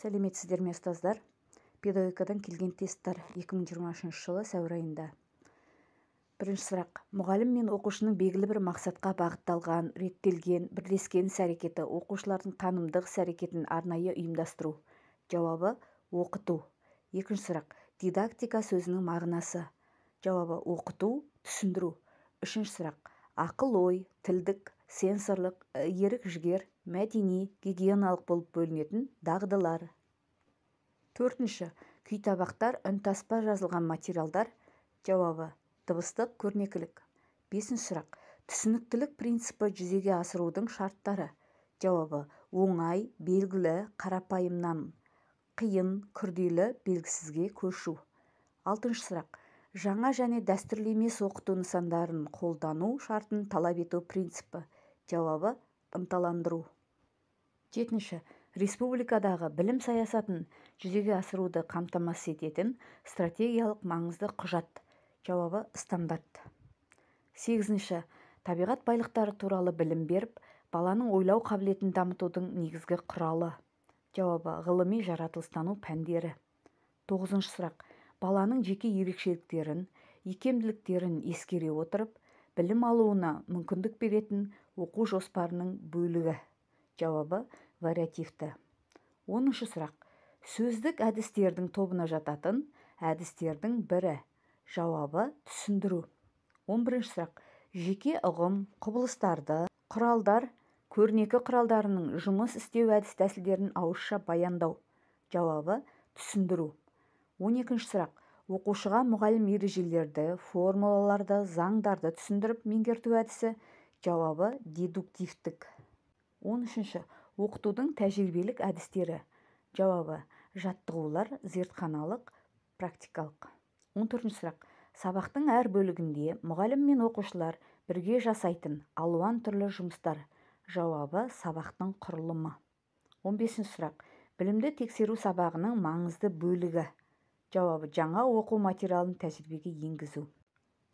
Сәлеметсіздер ме ұстаздар? Педагогикадан келген тесттер 2023 жылы сәуір айында. Бірінші сұрақ. Мұғалім мен оқушының белгілі бір мақсатқа бағытталған, реттелген, бірлескен іс-әрекеті оқушылардың танымдық іс-әрекетін арнайы ұйымдастыру. Жауабы оқыту. Екінші сұрақ. Дидактика сөзінің мағынасы. Жауабы оқыту, түсіндіру. Үшінші сұрақ. Ақыл-ой, тілдік, сенсорлық, ерік-жігер, мәдени, гигиеналық болып бөлінетін дағдылар. Төртінші. Күйтабақтар, үнтаспа жазылған материалдар. Жауабы дыбыстық көрнекілік. Бесінші сұрақ. Түсініктілік принципі жүзеге асырудың шарттары. Жауабы оңай, белгілі, қарапайымнан қиын, күрделі, белгісізге көшу. Алтыншы сұрақ. Жаңа және дәстүрлі емес оқыту нысандарын қолдану шартын талап ету принципі. Жауабы ынталандыру. Жетінші. Республикадағы білім саясатын жүзеге асыруды қамтамасыз ететін стратегиялық маңызды құжат. Жауабы стандарт. Сегізінші. Табиғат байлықтары туралы білім беріп, баланың ойлау қабілетін дамытудың негізгі құралы. Жауабы ғылыми жаратылыстану пәндері. Тоғызыншы сұрақ. Баланың жеке ерекшеліктерін, икемділіктерін ескере отырып, білім алуына мүмкіндік беретін оқу жоспарының бөлігі. Жауабы вариативті. 10-шы сұрақ. Сөздік әдістердің тобына жататын әдістердің бірі. Жауабы түсіндіру. 11-шы сұрақ. Жеке ұғым, құбылыстарды, құралдар, көрнекі құралдарының жұмыс істеу әдіс-тәсілдерін ауызша баяндау. Жауабы түсіндіру. 12-ші сұрақ. Оқушыға мұғалім ережелерді, формулаларды, заңдарды түсіндіріп меңгерту әдісі. Жауабы дедуктивтік. 13-ші. Оқытудың тәжірибелік әдістері. Жауабы жаттығулар, зертханалық, практикалық. 14-ші сұрақ. Сабақтың әр бөлігінде мұғалім мен оқушылар бірге жасайтын алуан түрлі жұмыстар. Жауабы сабақтың құрылымы. 15-ші сұрақ. Білімді тексеру сабағының маңызды бөлігі. Жауабы жаңа оқу материалын тәжірибеге енгізу.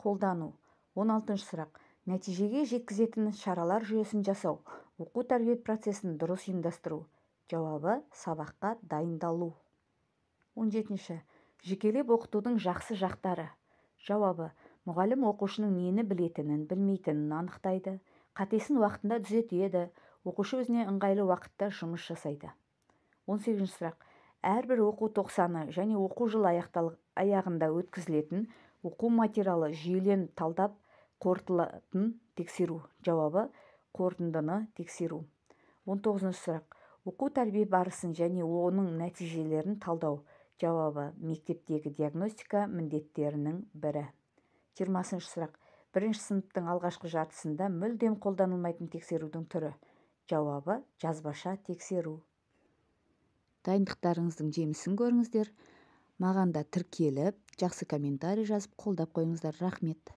Қолдану. 16-ші сұрақ. Нәтижеге жеткізетін шаралар жүйесін жасау, оқу-тәрбие процесін дұрыс ұйымдастыру. Жауабы сабаққа дайындалу. 17-ші. Жекелеп оқытудың жақсы жақтары. Жауабы мұғалім оқушының нені білетінін, білмейтінін анықтайды, қатесін уақытында түзетеді, оқушы өзіне ыңғайлы уақытта жұмыс жасайды. 18-ші сұрақ. Әрбір оқу тоқсаны және оқу жылы аяғында өткізілетін оқу материалы жүйелен талдап қорытылатын тексеру. Жауабы қорытындыны тексеру. 19-ші сұрақ. Оқу-тәрбие барысын және оның нәтижелерін талдау. Жауабы мектептегі диагностика міндеттерінің бірі. 20-ші сұрақ. Бірінші сыныптың алғашқы жартысында мүлдем қолданылмайтын тексерудің түрі. Жауабы жазбаша тексеру. Дайындықтарыңыздың жемісін көріңіздер. Маған да тіркеліп, жақсы комментарий жазып қолдап қойыңыздар. Рахмет.